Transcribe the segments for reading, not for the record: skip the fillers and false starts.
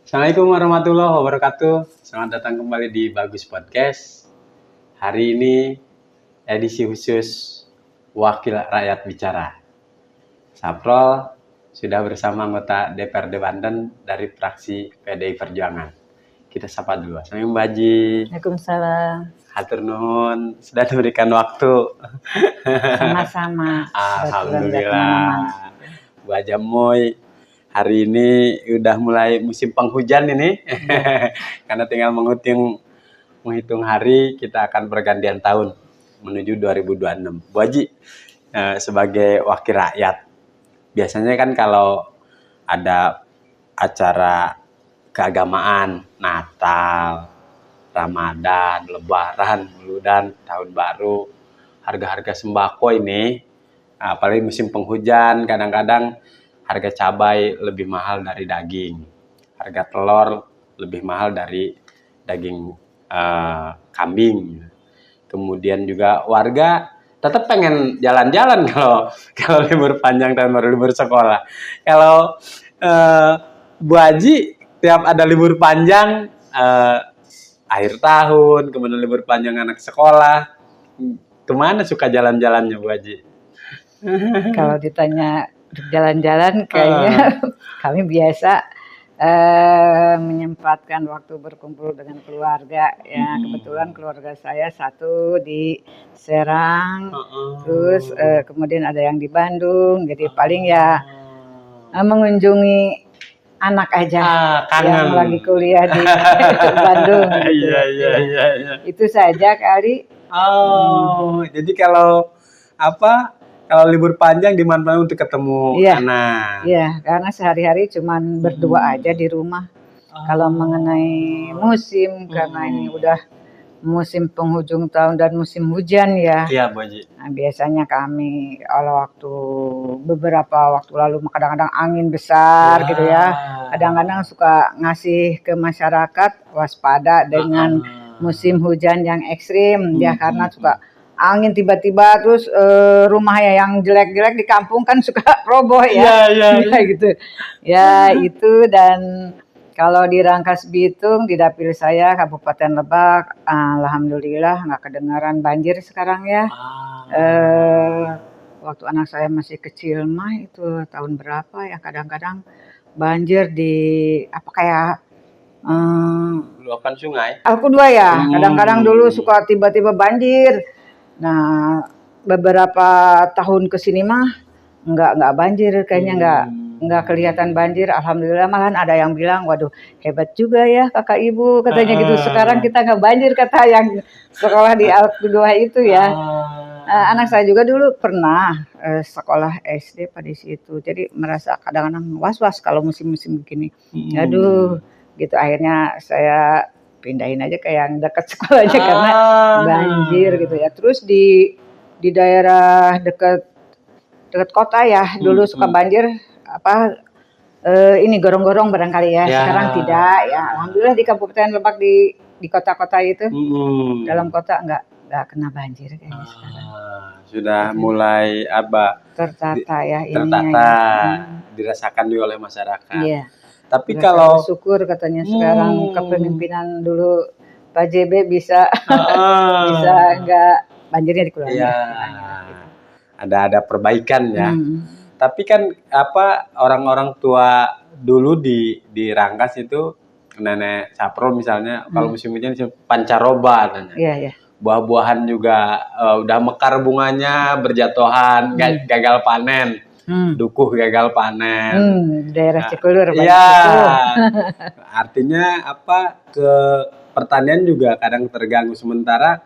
Assalamualaikum warahmatullahi wabarakatuh. Selamat datang kembali di Bagus Podcast. Hari ini edisi khusus Wakil Rakyat Bicara. Saprol sudah bersama anggota DPRD Banten dari fraksi PDI Perjuangan. Kita sapa dulu. Assalamualaikum Mbak Haji. Waalaikumsalam. Hatur nuhun sudah diberikan waktu. Sama-sama. Alhamdulillah. Bu Ajamoy. Hari ini udah mulai musim penghujan ini, karena tinggal menghitung hari kita akan pergantian tahun menuju 2026. Bu Haji, sebagai wakil rakyat, biasanya kan kalau ada acara keagamaan, Natal, Ramadan, Lebaran, dan Tahun Baru, harga-harga sembako ini, apalagi musim penghujan, kadang-kadang harga cabai lebih mahal dari daging, harga telur lebih mahal dari daging kambing. Kemudian juga warga tetap pengen jalan-jalan kalau libur panjang dan baru libur sekolah. Kalau Bu Haji tiap ada libur panjang akhir tahun, kemudian libur panjang anak sekolah, kemana suka jalan-jalannya Bu Haji? Kalau ditanya jalan-jalan kayaknya kami biasa menyempatkan waktu berkumpul dengan keluarga ya. Kebetulan keluarga saya satu di Serang, terus kemudian ada yang di Bandung, jadi paling ya mengunjungi anak aja yang lagi kuliah di Bandung gitu. Iya. Itu saja kali. Jadi kalau libur panjang dimanfaatkan untuk ketemu anak. Iya, karena sehari-hari cuman berdua aja di rumah. Kalau mengenai musim, karena ini udah musim penghujung tahun dan musim hujan ya. Iya, Bu Haji. Nah, biasanya kami kalau beberapa waktu lalu kadang-kadang angin besar gitu ya. Kadang-kadang suka ngasih ke masyarakat waspada dengan musim hujan yang ekstrim ya, karena suka angin tiba-tiba terus rumahnya yang jelek-jelek di kampung kan suka roboh ya. Iya gitu. Ya itu. Dan kalau di Rangkas Bitung di dapil saya Kabupaten Lebak, alhamdulillah nggak kedengaran banjir sekarang ya. Waktu anak saya masih kecil mah itu tahun berapa ya, kadang-kadang banjir di kayak luapan sungai. Alku-2 ya. Kadang-kadang dulu suka tiba-tiba banjir. Nah, beberapa tahun kesini mah nggak banjir, kayaknya nggak kelihatan banjir. Alhamdulillah, malahan ada yang bilang, waduh hebat juga ya kakak ibu, katanya gitu. Sekarang kita nggak banjir, kata yang sekolah di Alku-2 itu ya. Anak saya juga dulu pernah sekolah SD pada situ, jadi merasa kadang-kadang was-was kalau musim-musim begini. Aduh, gitu. Akhirnya saya pindahin aja ke yang dekat sekolahnya karena banjir gitu ya. Terus di daerah dekat kota ya, dulu suka banjir ini gorong-gorong barangkali ya. Sekarang tidak ya. Alhamdulillah di Kabupaten Lebak di kota-kota itu dalam kota nggak kena banjir kayaknya sekarang. Sudah mulai tertata ya, dirasakan juga oleh masyarakat. Iya. Tapi kalau syukur katanya sekarang kepemimpinan dulu Pak JB bisa nggak banjirnya dikeluarkan. Iya. Ada perbaikan ya. Tapi kan orang-orang tua dulu di Rangkas itu, nenek Saprol misalnya, kalau musim hujan pancaroba katanya. Iya. Buah-buahan juga udah mekar bunganya, berjatuhan, gagal panen. Dukuh gagal panen. Daerah Cikulur. Iya. Artinya ke pertanian juga kadang terganggu, sementara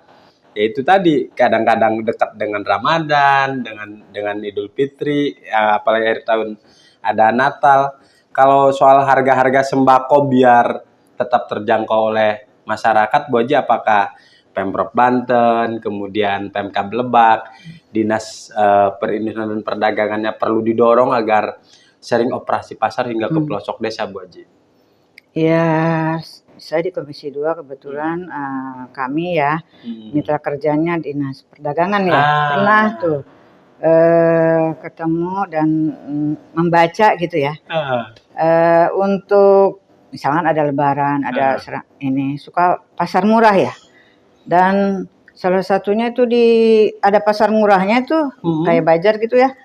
yaitu tadi kadang-kadang dekat dengan Ramadan, dengan Idul Fitri, apalagi akhir tahun ada Natal. Kalau soal harga-harga sembako biar tetap terjangkau oleh masyarakat, Bu Haji, apakah Pemprov Banten, kemudian Pemkab Lebak, Dinas Perindustrian dan Perdagangannya perlu didorong agar sering operasi pasar hingga ke pelosok desa, Bu Haji? Ya, saya di Komisi 2 kebetulan kami ya mitra kerjanya Dinas Perdagangan ya. Pernah tuh ketemu dan membaca gitu ya. Untuk misalkan ada lebaran, ada ini suka pasar murah ya. Dan salah satunya itu ada pasar murahnya itu kayak Bajar gitu ya.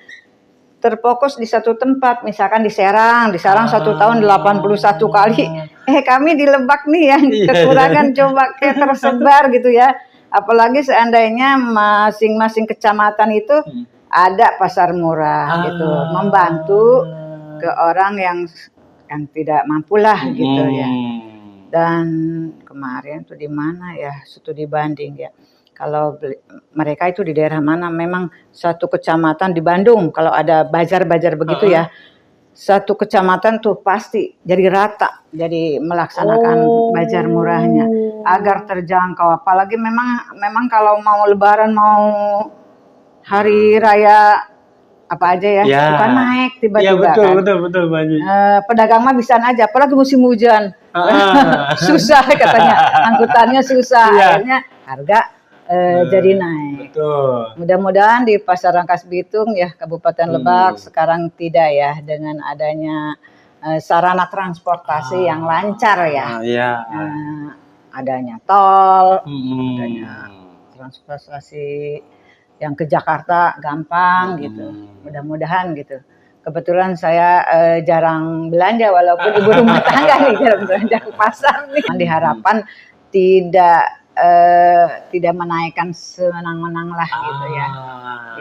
Terfokus di satu tempat, misalkan di Serang 1 tahun 81 kali. Kami di Lebak nih yang kekurangan coba kayak tersebar gitu ya. Apalagi seandainya masing-masing kecamatan itu ada pasar murah gitu, membantu ke orang yang tidak mampu lah gitu ya. Dan kemarin tuh di mana ya, studi banding ya. Kalau mereka itu di daerah mana, memang satu kecamatan di Bandung kalau ada bazar-bazar begitu ya, satu kecamatan tuh pasti jadi rata, jadi melaksanakan bazar murahnya agar terjangkau. Apalagi memang kalau mau lebaran, mau hari raya apa aja ya, suka naik tiba-tiba kan. Betul Baji. Pedagang mah bisa aja, apalagi musim hujan. Susah katanya, angkutannya susah. Akhirnya harga jadi naik. Betul. Mudah-mudahan di Pasar Rangkas Bitung ya, Kabupaten Lebak sekarang tidak ya, dengan adanya sarana transportasi yang lancar ya. Adanya tol, adanya transportasi yang ke Jakarta gampang gitu. Mudah-mudahan gitu. Kebetulan saya jarang belanja, walaupun ibu rumah tangga nih, jarang belanja ke pasar nih. Diharapkan tidak menaikkan semenang-menang lah gitu ya.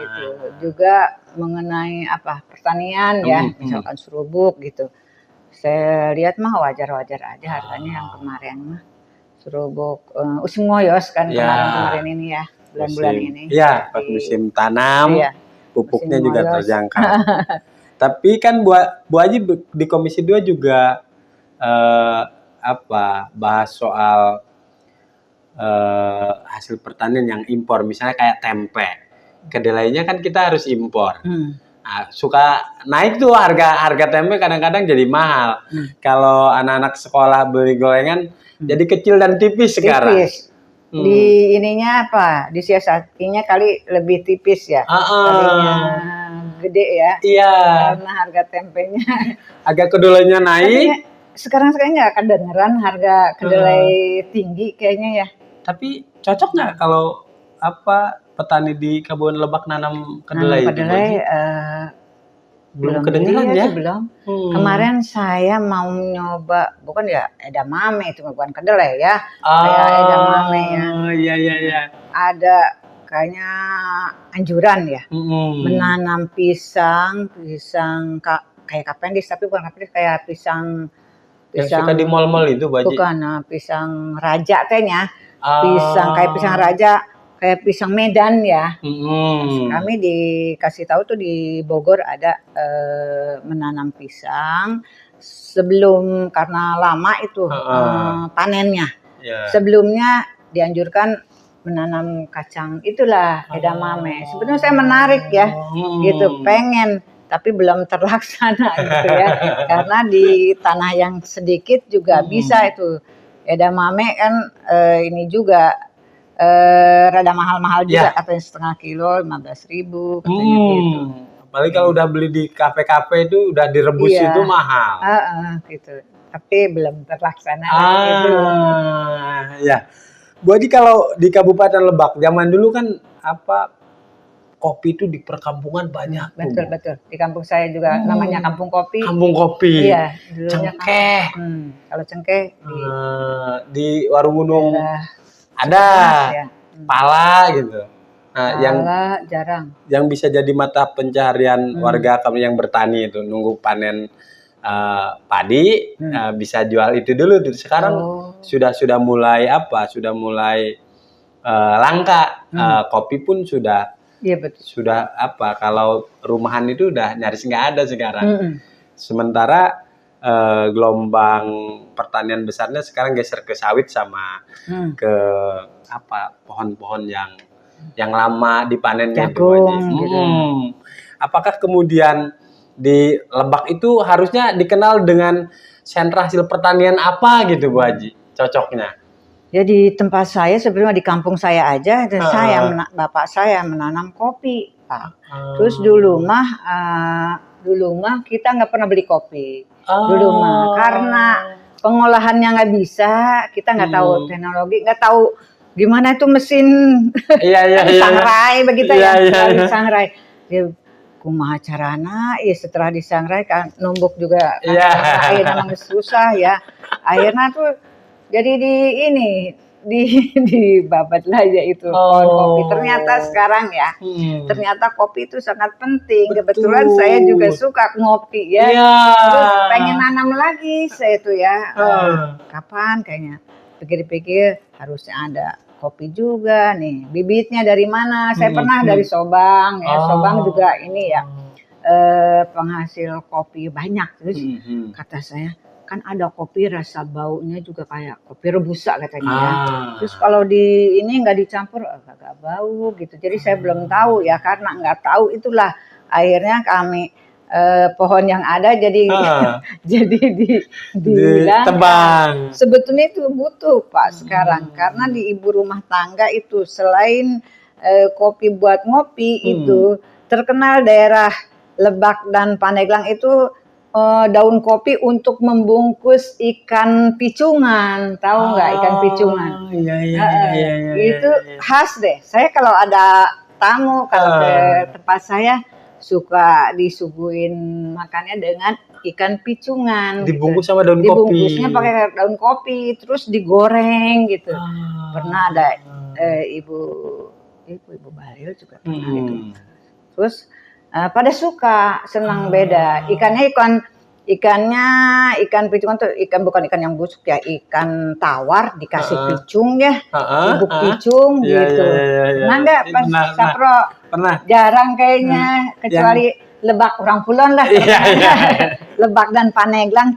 Gitu. Juga mengenai pertanian ya, misalkan serubuk gitu. Saya lihat mah wajar-wajar aja harganya yang kemarin mah. Serubuk usim ngoyos kan kemarin ini ya, bulan-bulan ini. Iya, pas musim tanam, pupuknya juga terjangkau. Tapi kan Bu Haji di Komisi 2 juga bahas soal hasil pertanian yang impor, misalnya kayak tempe. Kedelainya kan kita harus impor. Suka naik tuh harga tempe, kadang-kadang jadi mahal. Kalau anak-anak sekolah beli gorengan jadi kecil dan tipis sekarang. Di ininya disiasatinya kali lebih tipis ya. Tadinya gede ya. Iya. Karena harga tempenya agak kedelainya naik. Sekarang nggak kedengeran harga kedelai tinggi kayaknya ya. Tapi cocok nggak kalau petani di Kabupaten Lebak nanam kedelai? Belum kedengeran ya? Belum. Kemarin saya mau nyoba, bukan ya edamame, itu bukan kedelai ya. Kayak edamame ya. Iya. Ada kayaknya anjuran ya. Menanam pisang kayak kapendis, tapi bukan kapendis, kayak pisang yang suka di mal-mal itu, Baji. Bukan, pisang raja kayaknya. Kayak pisang raja, kayak pisang Medan ya. Kami dikasih tahu tuh di Bogor ada menanam pisang sebelum, karena lama itu panennya. Sebelumnya dianjurkan menanam kacang, itulah edamame. Sebenarnya saya menarik ya, gitu, pengen, tapi belum terlaksana gitu ya. Karena di tanah yang sedikit juga bisa itu. Edamame kan ini juga rada mahal-mahal juga, katanya setengah kilo 15.000 katanya gitu. Apalagi kalau udah beli di kafe-kafe itu udah direbus itu mahal. Gitu. Tapi belum terlaksana gitu. Ya. Bu Haji, kalau di Kabupaten Lebak zaman dulu kan kopi itu di perkampungan banyak. Betul. Di kampung saya juga namanya Kampung Kopi. Kampung Kopi. Iya. Cengkeh. Kalau cengkeh di Warung Gunung ada. Pala gitu. Pala jarang. Yang bisa jadi mata pencaharian warga kami yang bertani itu, nunggu panen padi, bisa jual itu dulu. Sekarang sudah mulai langka. Kopi pun sudah. Iya, betul. Sudah kalau rumahan itu udah nyaris nggak ada sekarang. Sementara gelombang pertanian besarnya sekarang geser ke sawit sama ke pohon-pohon yang lama dipanennya. Jagung, gitu. Apakah kemudian di Lebak itu harusnya dikenal dengan sentra hasil pertanian apa gitu, Bu Haji? Cocoknya? Ya di tempat saya, sebelumnya di kampung saya aja, dan bapak saya menanam kopi, Pak. Terus dulu mah kita nggak pernah beli kopi. Dulu mah karena pengolahannya nggak bisa, kita nggak tahu teknologi, nggak tahu gimana itu mesin disangrai begitu disangrai. Dia kumaha carana, setelah disangrai kan numbuk juga air memang susah ya. Akhirnya tuh jadi dibabat lah ya itu pohon kopi. Ternyata sekarang ya, ternyata kopi itu sangat penting. Kebetulan saya juga suka ngopi ya. Terus pengen nanam lagi saya itu ya. Kapan kayaknya pikir-pikir harusnya ada kopi juga nih. Bibitnya dari mana? Saya pernah dari Sobang ya. Sobang juga ini ya penghasil kopi banyak. Terus kata saya, kan ada kopi rasa baunya juga kayak kopi rebusa katanya ya. Terus kalau di ini nggak dicampur agak bau gitu. Jadi saya belum tahu ya, karena nggak tahu itulah akhirnya kami pohon yang ada jadi jadi ditebang. Sebetulnya itu butuh Pak sekarang, karena di ibu rumah tangga itu selain kopi buat ngopi itu terkenal daerah Lebak dan Pandeglang itu daun kopi untuk membungkus ikan picungan, tahu nggak ikan picungan? Itu khas deh. Saya kalau ada tamu kalau ke tempat saya suka disuguhin makannya dengan ikan picungan. Dibungkus sama daun kopi. Dibungkusnya pakai daun kopi, terus digoreng gitu. Pernah ada ibu Bayu juga pernah itu. Terus pada suka, senang beda. Ikannya ikan picungan tuh bukan ikan yang busuk ya, ikan tawar dikasih picung ya, bubuk picung gitu. Pernah nggak Pak Sapro? Pernah. Jarang kayaknya, kecuali Lebak orang Kulon lah. Lebak dan Pandeglang,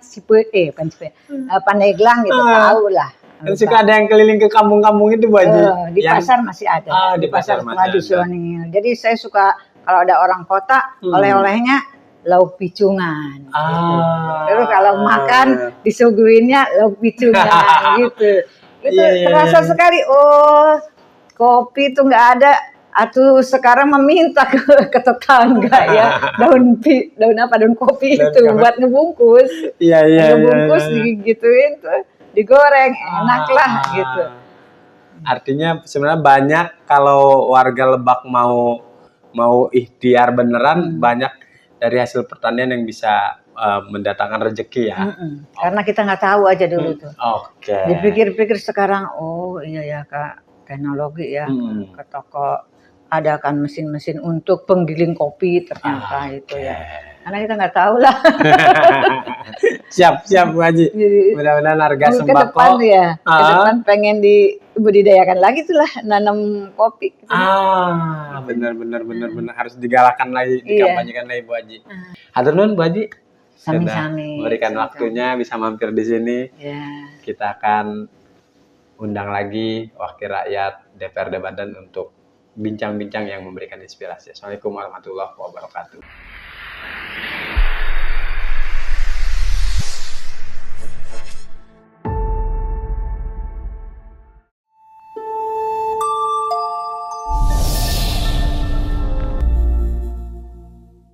Pandeglang gitu tahu lah. Kan suka ada yang keliling ke kampung-kampung itu Bu Haji. Di pasar masih ada. Di pasar tradisional. Jadi saya suka kalau ada orang kota, oleh-olehnya lauk picungan. Gitu. Terus kalau makan disuguhinnya lauk picungan gitu. Itu terasa sekali. Oh, kopi itu nggak ada. Atuh sekarang meminta ke tetangga ya daun kopi itu buat ngebungkus. Ngebungkus digituin tuh, digoreng enak lah gitu. Artinya sebenarnya banyak kalau warga Lebak mau ikhtiar beneran, banyak dari hasil pertanian yang bisa mendatangkan rezeki ya. Karena kita nggak tahu aja dulu tuh. Dipikir-pikir sekarang, oh iya ya Kak, teknologi ya, ke toko ada kan mesin-mesin untuk penggiling kopi ternyata itu ya. Karena kita nggak tahu lah. Siap Bu Haji. Mudah-mudahan harga sembako. Ke depan pengen dibudidayakan lagi tuh lah nanam kopi. Benar harus digalakan lagi, dikampanyekan lagi Bu Haji. Hatur nuhun Bu Haji. Sami-sami. Memberikan waktunya bisa mampir di sini. Kita akan undang lagi wakil rakyat DPRD Banten untuk bincang-bincang yang memberikan inspirasi. Assalamualaikum warahmatullahi wabarakatuh.